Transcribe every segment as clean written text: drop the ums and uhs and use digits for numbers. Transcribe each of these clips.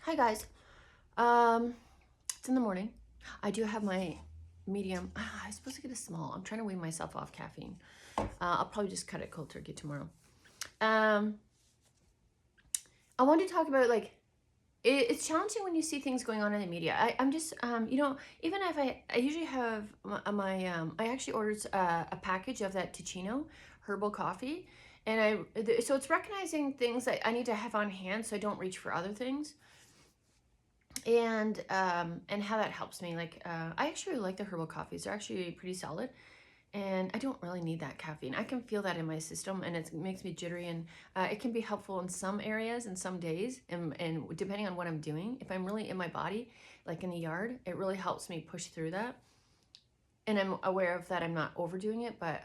Hi guys. It's in the morning. I do have my medium. I'm supposed to get a small. I'm trying to wean myself off caffeine. I'll probably just cut it cold turkey tomorrow. Um, I wanted to talk about it's challenging when you see things going on in the media. I'm just even if I usually have I actually ordered a package of that Ticino herbal coffee, and so it's recognizing things that I need to have on hand so I don't reach for other things. And how that helps me, I actually really like the herbal coffees. They're actually pretty solid, and I don't really need that caffeine. I can feel that in my system, and it makes me jittery, and it can be helpful in some areas and some days, and depending on what I'm doing. If I'm really in my body, like in the yard, it really helps me push through that, and I'm aware of that. I'm not overdoing it, but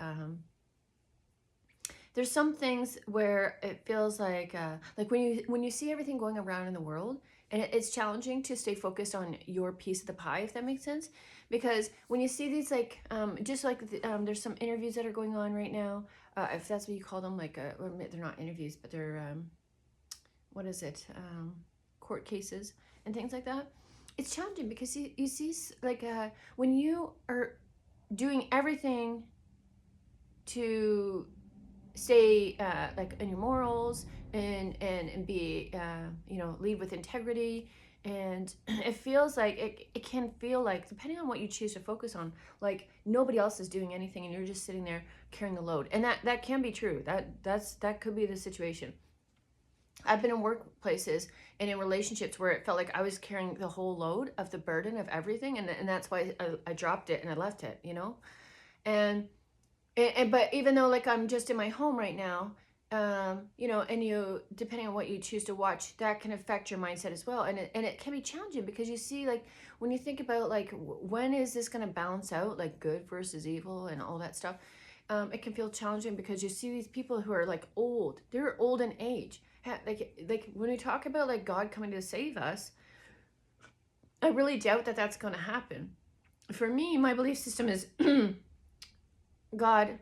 there's some things where it feels like when you see everything going around in the world, and it's challenging to stay focused on your piece of the pie, if that makes sense. Because when you see these there's some interviews that are going on right now, if that's what you call them, well, they're not interviews, but they're what is it, court cases and things like that. It's challenging because you see when you are doing everything to stay in your morals, and be lead with integrity, and it feels like it can feel like, depending on what you choose to focus on, like nobody else is doing anything and you're just sitting there carrying the load. And that can be true. That could be the situation. I've been in workplaces and in relationships where it felt like I was carrying the whole load of the burden of everything, and that's why I dropped it and I left it, and but even though, like, I'm just in my home right now, and you, depending on what you choose to watch, that can affect your mindset as well. And it can be challenging because you see, like, when you think about, like, when is this going to balance out, like good versus evil and all that stuff. It can feel challenging because you see these people who are like old. They're old in age. Like when we talk about like God coming to save us, I really doubt that that's going to happen. For me, my belief system is God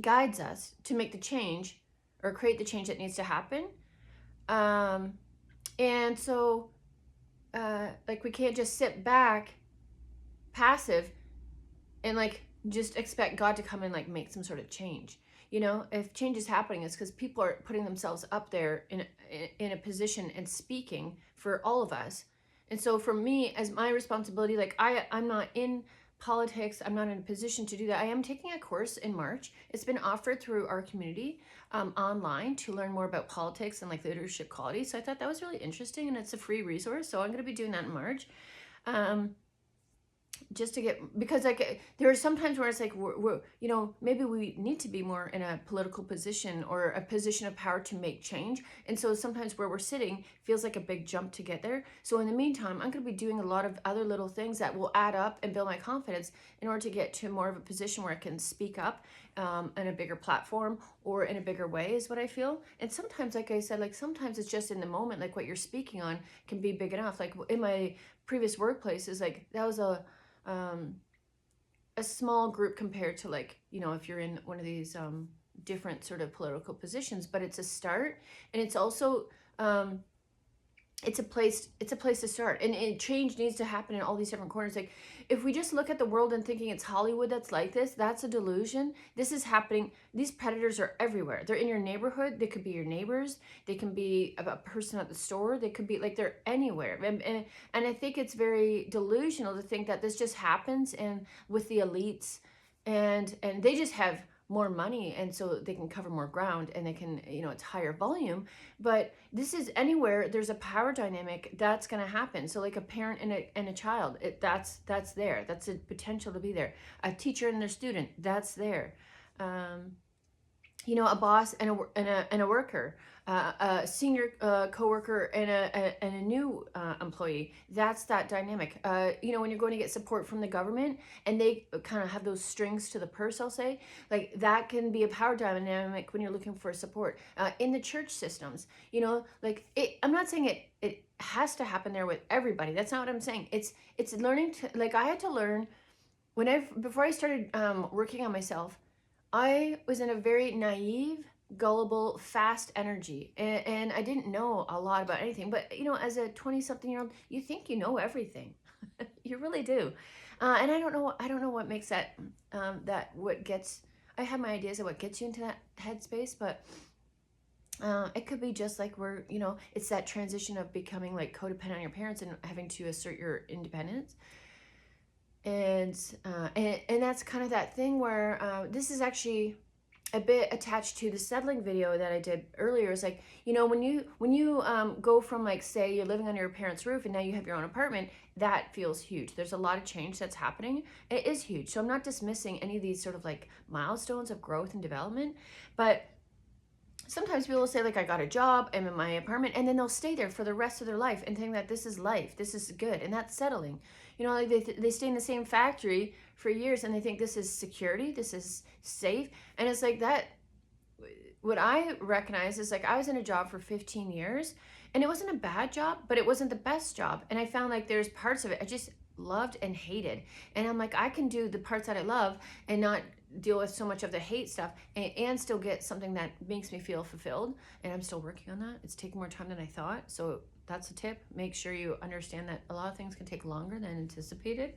guides us to make the change or create the change that needs to happen. Um, and so, like, we can't just sit back passive and like just expect God to come and like make some sort of change. If change is happening, it's because people are putting themselves up there in a position and speaking for all of us. And so for me, as my responsibility, like I'm not in politics. I'm not in a position to do that. I am taking a course in March. It's been offered through our community, online, to learn more about politics and like leadership qualities. So I thought that was really interesting, and it's a free resource. So I'm going to be doing that in March. Just to get, because like there are some times where it's like maybe we need to be more in a political position or a position of power to make change, and so sometimes where we're sitting feels like a big jump to get there. So in the meantime, I'm going to be doing a lot of other little things that will add up and build my confidence in order to get to more of a position where I can speak up, in a bigger platform or in a bigger way, is what I feel. And sometimes, like I said, like sometimes it's just in the moment, like what you're speaking on can be big enough. Like in my previous workplaces, like that was um, a small group compared to, like, if you're in one of these different sort of political positions, but it's a start. And it's also, it's a place to start, and change needs to happen in all these different corners. Like, if we just look at the world and thinking it's Hollywood that's like this, that's a delusion. This is happening. These predators are everywhere. They're in your neighborhood. They could be your neighbors. They can be a person at the store. They could be, like, they're anywhere. And I think it's very delusional to think that this just happens and with the elites, and they just have more money, and so they can cover more ground, and they can, it's higher volume. But this is anywhere there's a power dynamic, that's going to happen. So like a parent and a child, that's there. That's a potential to be there. A teacher and their student, that's there. A boss and a worker, a senior coworker and a new employee. That's that dynamic. When you're going to get support from the government and they kind of have those strings to the purse, I'll say, like, that can be a power dynamic when you're looking for support in the church systems. Like, I'm not saying it has to happen there with everybody. That's not what I'm saying. It's learning to, like, I had to learn before I started working on myself. I was in a very naive gullible, fast energy. And I didn't know a lot about anything. But, you know, as a 20 something year old, you think you know everything. You really do. And I don't know what makes that, what gets, I have my ideas of what gets you into that headspace, but it could be just like we're, you know, it's that transition of becoming like codependent on your parents and having to assert your independence. And that's kind of that thing where this is actually a bit attached to the settling video that I did earlier. Is like, you know, when you go from, like, say you're living under your parents' roof and now you have your own apartment, that feels huge. There's a lot of change that's happening. It is huge. So I'm not dismissing any of these sort of like milestones of growth and development, but sometimes people will say, like, I got a job, I'm in my apartment, and then they'll stay there for the rest of their life and think that this is life, this is good, and that's settling. You know, like they stay in the same factory for years and they think this is security, this is safe. And it's like that, what I recognize is, like, I was in a job for 15 years and it wasn't a bad job, but it wasn't the best job. And I found like there's parts of it I just loved and hated. And I'm like, I can do the parts that I love and not deal with so much of the hate stuff, and still get something that makes me feel fulfilled. And I'm still working on that. It's taking more time than I thought. So that's a tip. Make sure you understand that a lot of things can take longer than anticipated.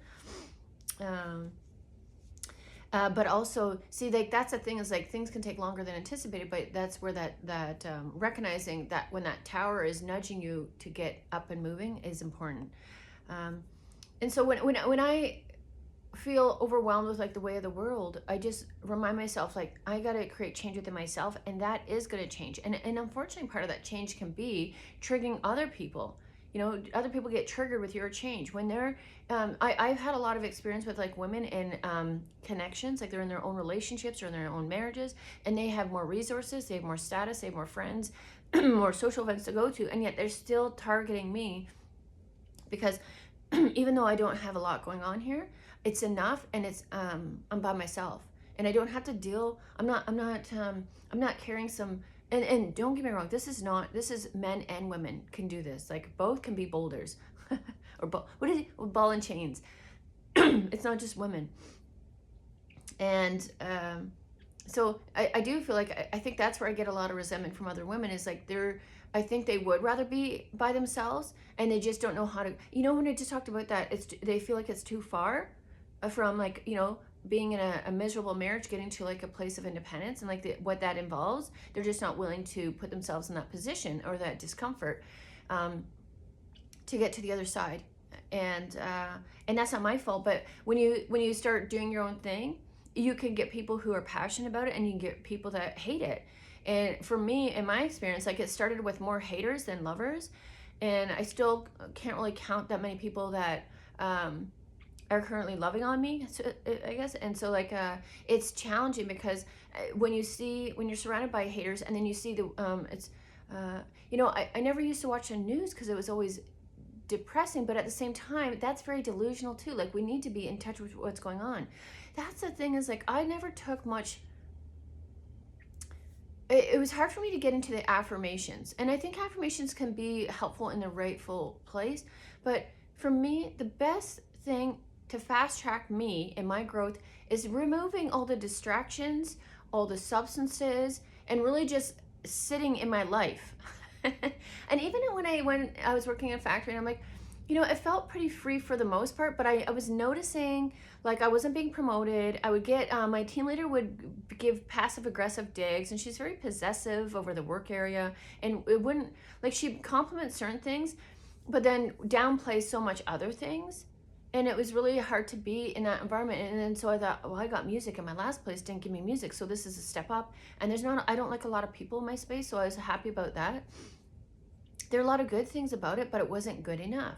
But also, see, like, that's the thing, is like things can take longer than anticipated, but that's where that recognizing that when that tower is nudging you to get up and moving is important. And so when I feel overwhelmed with, like, the way of the world, I just remind myself, like, I got to create change within myself, and that is going to change. And unfortunately, part of that change can be triggering other people. You know, other people get triggered with your change when they're, I've had a lot of experience with, like, women in connections, like they're in their own relationships or in their own marriages, and they have more resources, they have more status, they have more friends, more social events to go to, and yet they're still targeting me because even though I don't have a lot going on here, it's enough, and it's I'm by myself, and I don't have to deal. I'm not carrying some. And don't get me wrong, this is men and women can do this. Like, both can be boulders, or what is it? Ball and chains. It's not just women. And so I do feel like I think that's where I get a lot of resentment from other women, is like I think they would rather be by themselves, and they just don't know how to, you know, when I just talked about that, they feel like it's too far from, like, you know, being in a miserable marriage, getting to, like, a place of independence, and like what that involves. They're just not willing to put themselves in that position or that discomfort to get to the other side. And that's not my fault, but when you start doing your own thing, you can get people who are passionate about it, and you can get people that hate it. And for me, in my experience, like, it started with more haters than lovers, and I still can't really count that many people that are currently loving on me, so, I guess. And so, like, it's challenging because when you're surrounded by haters, and then you see it's you know, I never used to watch the news because it was always depressing, but at the same time, that's very delusional too. Like, we need to be in touch with what's going on. That's the thing, is like, I never took much. It was hard for me to get into the affirmations, and I think affirmations can be helpful in the rightful place, but for me, the best thing to fast track me in my growth is removing all the distractions, all the substances, and really just sitting in my life. And even when I was working in a factory, and I'm like, you know, it felt pretty free for the most part, but I was noticing, like, I wasn't being promoted. I would get, my team leader would give passive aggressive digs, and she's very possessive over the work area, and it wouldn't, like, she'd compliment certain things, but then downplay so much other things. And it was really hard to be in that environment. And then so I thought, well, I got music, and my last place didn't give me music, so this is a step up. And I don't like a lot of people in my space, so I was happy about that. There are a lot of good things about it, but it wasn't good enough,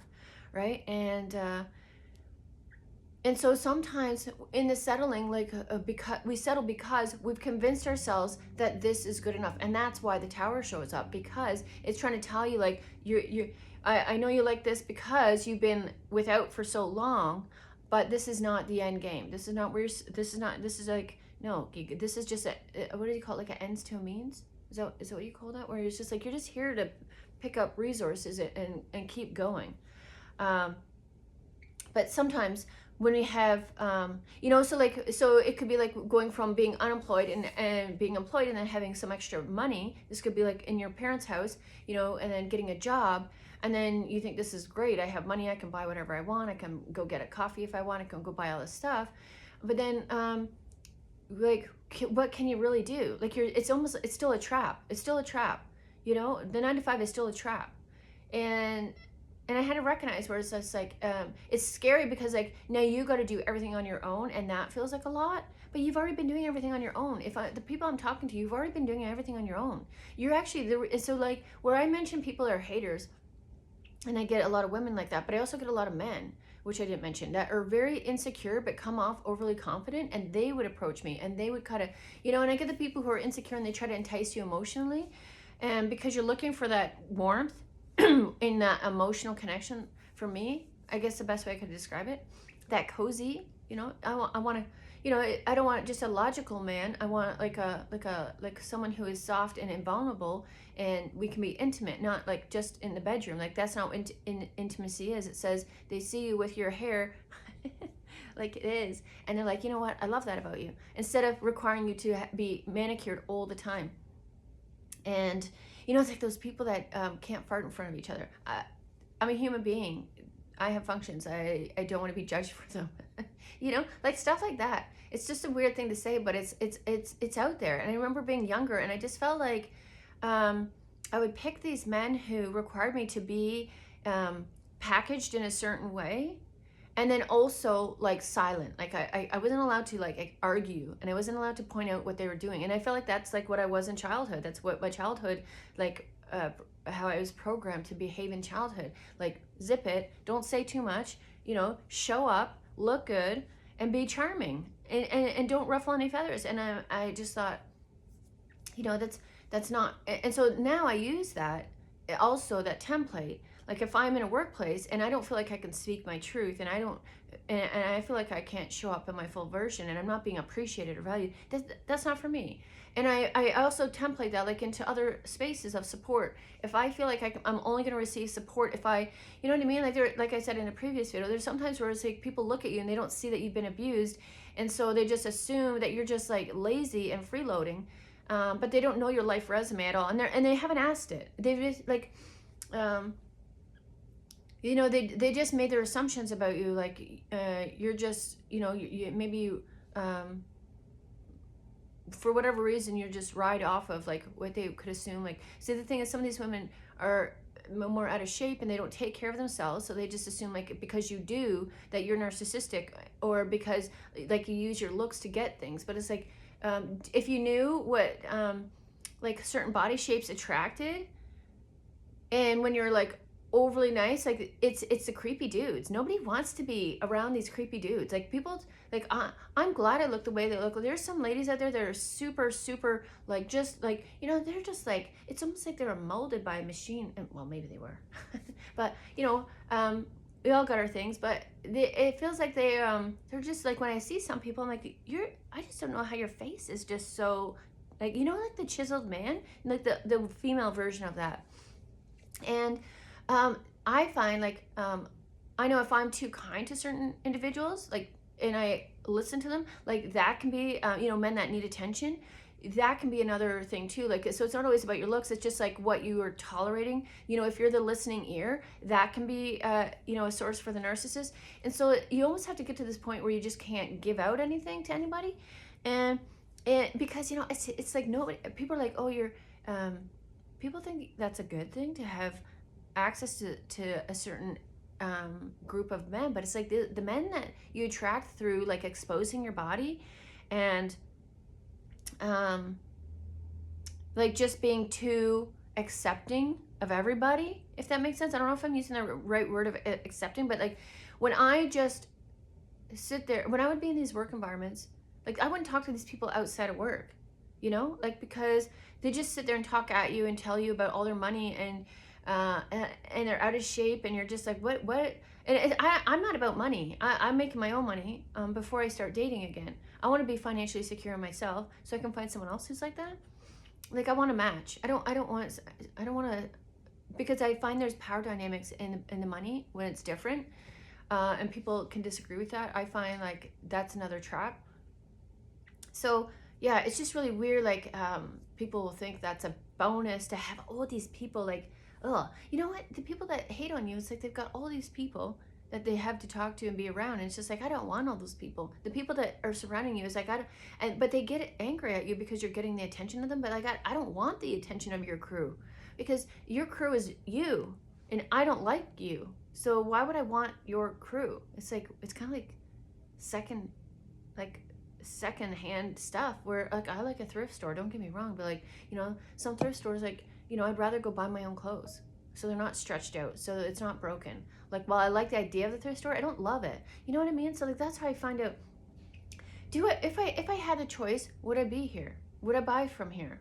right? And so sometimes in the settling, like, because we settle because we've convinced ourselves that this is good enough, and that's why the tower shows up, because it's trying to tell you, like, I know you like this because you've been without for so long, but this is not the end game. This is not where this is like, no, this is just what do you call it? Like, an ends to a means? Is that what you call that? Where it's just like, you're just here to pick up resources and keep going. But sometimes when we have so like, so it could be like going from being unemployed and being employed and then having some extra money. This could be like in your parents' house, and then getting a job, and then you think, this is great, I have money, I can buy whatever I want, I can go get a coffee if I want, I can go buy all this stuff. But then like, what can you really do? Like, it's still a trap. It's still a trap. The 9 to 5 is still a trap. And I had to recognize where it's just like, it's scary because like, now you got to do everything on your own, and that feels like a lot. But you've already been doing everything on your own. The people I'm talking to, you've already been doing everything on your own. You're actually there. So like, where I mentioned people are haters, and I get a lot of women like that, but I also get a lot of men, which I didn't mention, that are very insecure but come off overly confident, and they would approach me and they would kind of, and I get the people who are insecure and they try to entice you emotionally, and because you're looking for that warmth in that emotional connection. For me, I guess the best way I could describe it, that cozy, I want to, I don't want just a logical man. I want like someone who is soft and invulnerable, and we can be intimate, not like just in the bedroom. Like, that's not intimacy, as it says. They see you with your hair like it is, and they're like, you know what, I love that about you, instead of requiring you to be manicured all the time. And it's like those people that can't fart in front of each other. I'm a human being. I have functions. I don't want to be judged for them. Like stuff like that. It's just a weird thing to say, but it's out there. And I remember being younger, and I just felt like I would pick these men who required me to be packaged in a certain way, and then also like silent. Like, I wasn't allowed to like argue, and I wasn't allowed to point out what they were doing. And I feel like that's like what I was in childhood. That's what my childhood, like how I was programmed to behave in childhood. Like, zip it, don't say too much, show up, look good, and be charming, and don't ruffle any feathers. And I just thought, that's not. And so now I use that also, that template. Like, if I'm in a workplace and I don't feel like I can speak my truth, and I feel like I can't show up in my full version, and I'm not being appreciated or valued, that's not for me. And I also template that like into other spaces of support. If I feel like I'm only going to receive support if I, you know what I mean? Like I said in a previous video, there's sometimes where it's like people look at you and they don't see that you've been abused, and so they just assume that you're just like lazy and freeloading, but they don't know your life resume at all, and they haven't asked it. They've just like. They just made their assumptions about you, like you're just, maybe for whatever reason, you're just ride off of like what they could assume. Like, see, the thing is, some of these women are more out of shape and they don't take care of themselves, so they just assume like because you do that you're narcissistic, or because like you use your looks to get things. But it's like, if you knew what like certain body shapes attracted, and when you're like overly nice, like it's the creepy dudes. Nobody wants to be around these creepy dudes. Like, people like, I'm glad I look the way they look. There's some ladies out there that are super like, just like, they're just like, it's almost like they were molded by a machine. And well, maybe they were but we all got our things, but it feels like they're just like, when I see some people, I'm like, I just don't know how your face is just so like, like the chiseled man, like the female version of that. And I find like, I know if I'm too kind to certain individuals, like, and I listen to them, like that can be, men that need attention, that can be another thing too. Like, so it's not always about your looks. It's just like what you are tolerating. If you're the listening ear, that can be, a source for the narcissist. And so you almost have to get to this point where you just can't give out anything to anybody. And because, it's like nobody, people are like, oh, people think that's a good thing to have access to a certain group of men, but it's like the men that you attract through like exposing your body, and like just being too accepting of everybody, if that makes sense. I don't know if I'm using the right word of accepting, but like, when I just sit there, when I would be in these work environments, like I wouldn't talk to these people outside of work, like, because they just sit there and talk at you and tell you about all their money, and they're out of shape, and you're just like, what? And I'm not about money. I'm making my own money before I start dating again. I want to be financially secure in myself, so I can find someone else who's like that. Like, I want to match. I don't want to, because I find there's power dynamics in the money when it's different. and people can disagree with that. I find like that's another trap. So yeah, it's just really weird. Like people will think that's a bonus to have all these people. Like, ugh, you know what? The people that hate on you, it's like they've got all these people that they have to talk to and be around. And it's just like I don't want all those people. The people that are surrounding you is like I don't, and but they get angry at you because you're getting the attention of them. But like I don't want the attention of your crew because your crew is you, and I don't like you. So why would I want your crew? It's like it's kind of like second like secondhand stuff where like I like a thrift store, don't get me wrong, but like, you know, some thrift stores like, you know, I'd rather go buy my own clothes. So they're not stretched out, so it's not broken. Like while I like the idea of the thrift store, I don't love it. You know what I mean? So like that's how I find out do it if I had the choice, would I be here? Would I buy from here?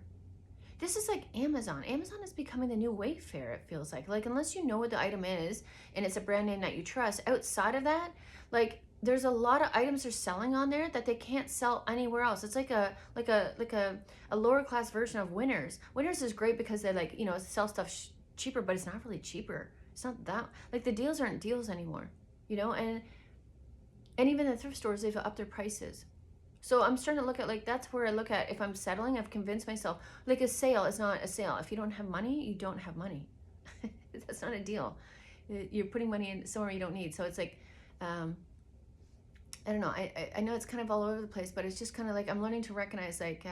This is like Amazon. Amazon is becoming the new Wayfair, it feels like. Like, unless you know what the item is and it's a brand name that you trust, outside of that, like, there's a lot of items they're selling on there that they can't sell anywhere else. It's like a lower class version of Winners. Winners is great because they like, you know, sell stuff cheaper, but it's not really cheaper. It's not that, like, the deals aren't deals anymore, you know, and even the thrift stores, they've upped their prices. So I'm starting to look at like that's where I look at if I'm settling, I've convinced myself like a sale is not a sale. If you don't have money, you don't have money. That's not a deal. You're putting money in somewhere you don't need. So it's like, I don't know. I know it's kind of all over the place, but it's just kind of like I'm learning to recognize like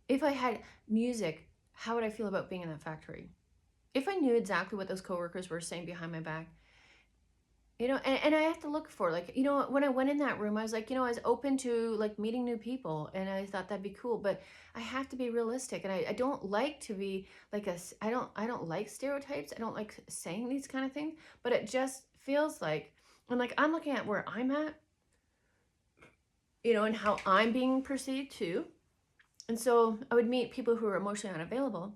if I had music, how would I feel about being in that factory? If I knew exactly what those coworkers were saying behind my back, you know, and I have to look for like, you know, when I went in that room, I was like, you know, I was open to like meeting new people and I thought that'd be cool, but I have to be realistic and I don't like to be like I don't like stereotypes. I don't like saying these kind of things, but it just feels like, and like I'm looking at where I'm at, you know, and how I'm being perceived too. And so I would meet people who were emotionally unavailable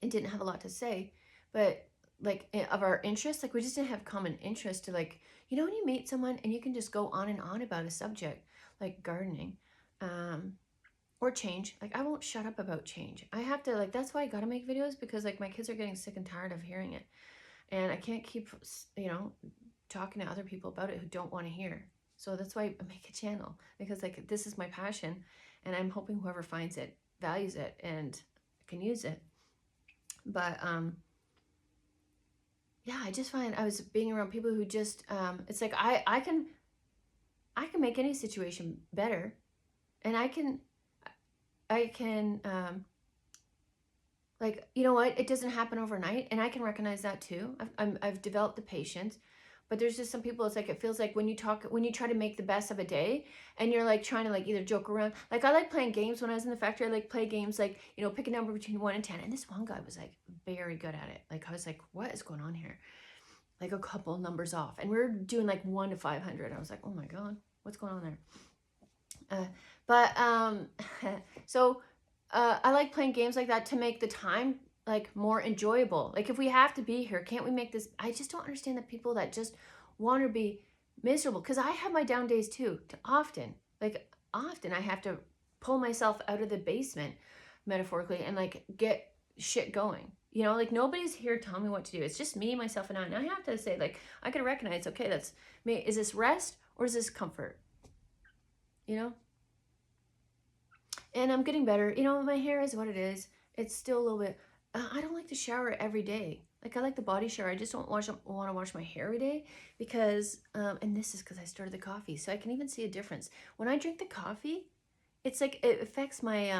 and didn't have a lot to say, but like of our interests, like we just didn't have common interest to like, you know, when you meet someone and you can just go on and on about a subject like gardening, um, or change. Like I won't shut up about change. I have to like that's why I gotta make videos because like my kids are getting sick and tired of hearing it, and I can't keep you know talking to other people about it who don't want to hear. So that's why I make a channel because like this is my passion, and I'm hoping whoever finds it values it and can use it. But yeah, I just find I was being around people who just it's like I can make any situation better, and I can like you know what, it doesn't happen overnight, and I can recognize that too. I've developed the patience, but there's just some people, it's like it feels like when you try to make the best of a day and you're like trying to like either joke around, like I like playing games when I was in the factory. I like play games like, you know, pick a number between 1 and 10, and this one guy was like very good at it. Like I was like, what is going on here? Like a couple numbers off, and we were doing like 1 to 500. I was like, oh my god, what's going on there? But so I like playing games like that to make the time like more enjoyable. Like if we have to be here, can't we make this? I just don't understand the people that just want to be miserable, because I have my down days too. Often, like often I have to pull myself out of the basement, metaphorically, and like get shit going. You know, like nobody's here telling me what to do. It's just me, myself, and I. And I have to say, like, I can recognize, okay, that's me. Is this rest or is this comfort? You know? And I'm getting better. You know, my hair is what it is. It's still a little bit. I don't like to shower every day. Like I like the body shower. I just don't want to wash my hair every day because, and this is because I started the coffee, so I can even see a difference when I drink the coffee. It's like it affects my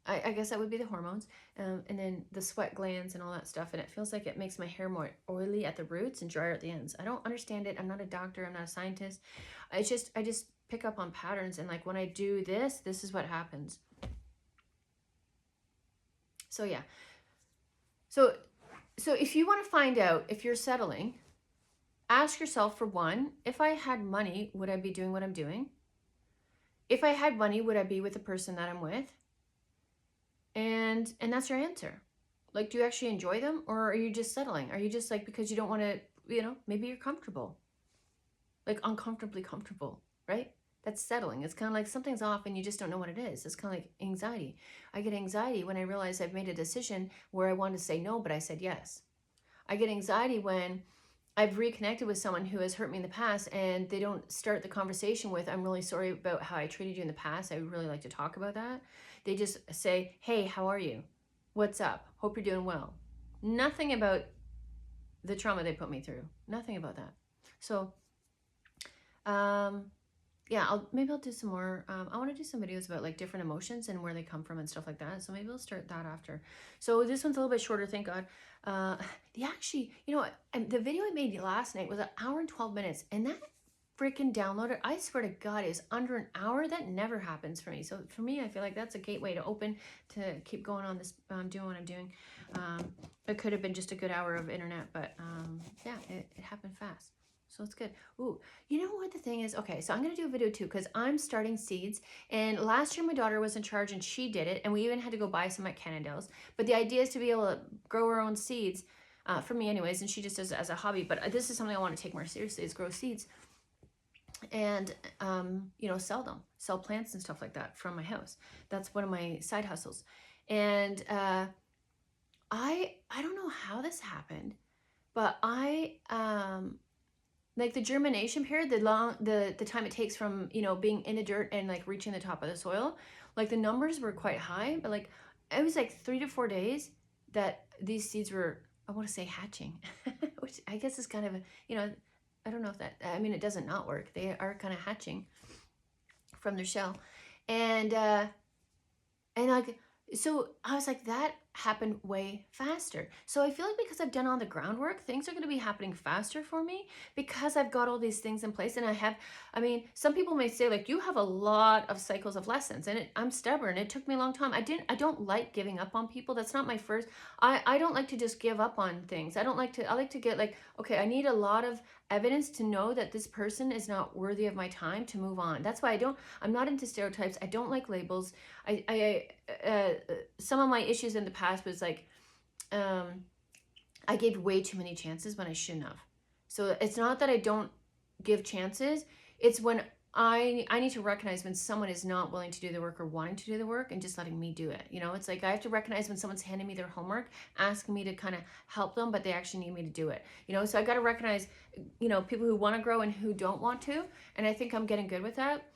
I guess that would be the hormones, and then the sweat glands and all that stuff, and it feels like it makes my hair more oily at the roots and drier at the ends. I don't understand it. I'm not a doctor. I'm not a scientist. I just pick up on patterns, and like when I do this is what happens. So yeah. So if you want to find out if you're settling, ask yourself, for one, if I had money, would I be doing what I'm doing? If I had money, would I be with the person that I'm with? And that's your answer. Like, do you actually enjoy them, or are you just settling? Are you just like, because you don't want to, you know, maybe you're comfortable, like uncomfortably comfortable, right? That's settling. It's kind of like something's off and you just don't know what it is. It's kind of like anxiety. I get anxiety when I realize I've made a decision where I wanted to say no, but I said yes. I get anxiety when I've reconnected with someone who has hurt me in the past and they don't start the conversation with, I'm really sorry about how I treated you in the past. I would really like to talk about that. They just say, hey, how are you? What's up? Hope you're doing well. Nothing about the trauma they put me through. Nothing about that. So, yeah, maybe I'll do some more. I want to do some videos about like different emotions and where they come from and stuff like that. So maybe I'll start that after. So this one's a little bit shorter, thank God. Actually, you know, the video I made last night was 1 hour and 12 minutes, and that freaking downloaded, I swear to God, is under an hour. That never happens for me. So for me, I feel like that's a gateway to open to keep going on this, doing what I'm doing. It could have been just a good hour of internet, but yeah, it happened fast. So it's good. Ooh, you know what the thing is? Okay, so I'm going to do a video too because I'm starting seeds. And last year my daughter was in charge and she did it. And we even had to go buy some at Cannondale's. But the idea is to be able to grow her own seeds, for me anyways. And she just does it as a hobby. But this is something I want to take more seriously, is grow seeds. And, you know, sell plants and stuff like that from my house. That's one of my side hustles. And I don't know how this happened, but like the germination period, the time it takes from, you know, being in the dirt and like reaching the top of the soil, like the numbers were quite high, but like it was like 3 to 4 days that these seeds were, I want to say, hatching, which I guess is kind of a, you know, I don't know if that, I mean, it doesn't not work. They are kind of hatching from their shell. And like, so I was like, that happened way faster. So I feel like because I've done all the groundwork, things are going to be happening faster for me because I've got all these things in place. And I mean, some people may say like, you have a lot of cycles of lessons, and I'm stubborn. It took me a long time. I don't like giving up on people. That's not my first, I don't like to just give up on things. I like to get like, okay, I need a lot of evidence to know that this person is not worthy of my time to move on. That's why I'm not into stereotypes. I don't like labels. Some of my issues in the past was like, I gave way too many chances when I shouldn't have. So it's not that I don't give chances. It's when I need to recognize when someone is not willing to do the work or wanting to do the work and just letting me do it. You know, it's like I have to recognize when someone's handing me their homework, asking me to kind of help them, but they actually need me to do it. You know, so I got to recognize, you know, people who want to grow and who don't want to. And I think I'm getting good with that.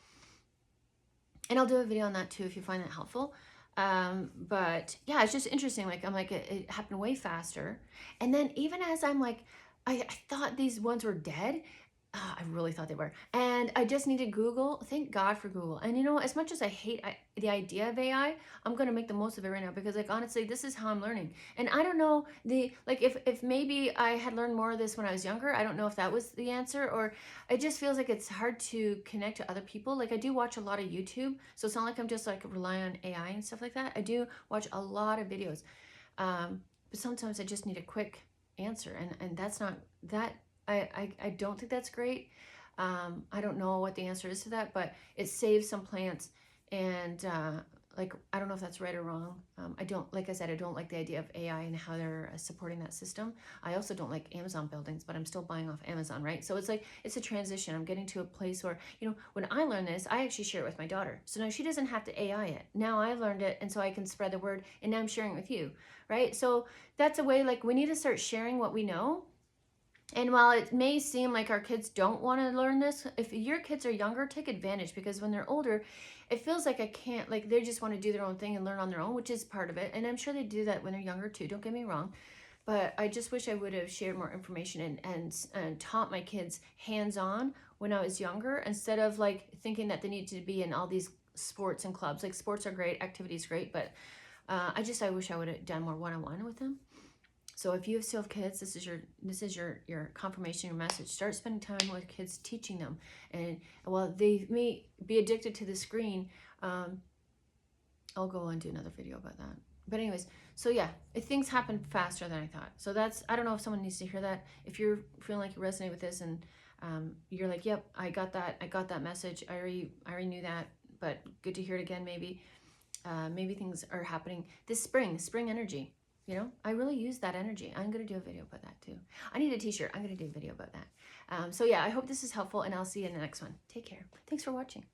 And I'll do a video on that too if you find that helpful. But yeah, it's just interesting. Like, I'm like, it happened way faster. And then even as I'm like, I thought these ones were dead. I really thought they were. And I just needed Google. Thank God for Google. And you know, as much as I hate the idea of AI, I'm going to make the most of it right now because like, honestly, this is how I'm learning. And I don't know like if maybe I had learned more of this when I was younger, I don't know if that was the answer, or it just feels like it's hard to connect to other people. Like I do watch a lot of YouTube. So it's not like I'm just like relying on AI and stuff like that. I do watch a lot of videos. But sometimes I just need a quick answer. And that's not that. I don't think that's great. I don't know what the answer is to that, but it saves some plants. And like, I don't know if that's right or wrong. Like I said, I don't like the idea of AI and how they're supporting that system. I also don't like Amazon buildings, but I'm still buying off Amazon, right? So it's like, it's a transition. I'm getting to a place where, you know, when I learn this, I actually share it with my daughter. So now she doesn't have to AI it. Now I've learned it, and so I can spread the word, and now I'm sharing it with you, right? So that's a way, like, we need to start sharing what we know. And while it may seem like our kids don't want to learn this, if your kids are younger, take advantage, because when they're older, it feels like I can't, like they just want to do their own thing and learn on their own, which is part of it. And I'm sure they do that when they're younger too, don't get me wrong. But I just wish I would have shared more information and taught my kids hands-on when I was younger, instead of like thinking that they need to be in all these sports and clubs. Like sports are great, activities great, but I wish I would have done more one-on-one with them. So if you still have kids, this is your confirmation, your message. Start spending time with kids, teaching them. And while they may be addicted to the screen, I'll go and do another video about that. But anyways, so yeah, things happen faster than I thought. So I don't know if someone needs to hear that. If you're feeling like you resonate with this and you're like, yep, I got that message. I already knew that, but good to hear it again. Maybe things are happening this spring energy. You know, I really use that energy. I'm going to do a video about that too. I need a t-shirt. I'm going to do a video about that. So yeah, I hope this is helpful, and I'll see you in the next one. Take care. Thanks for watching.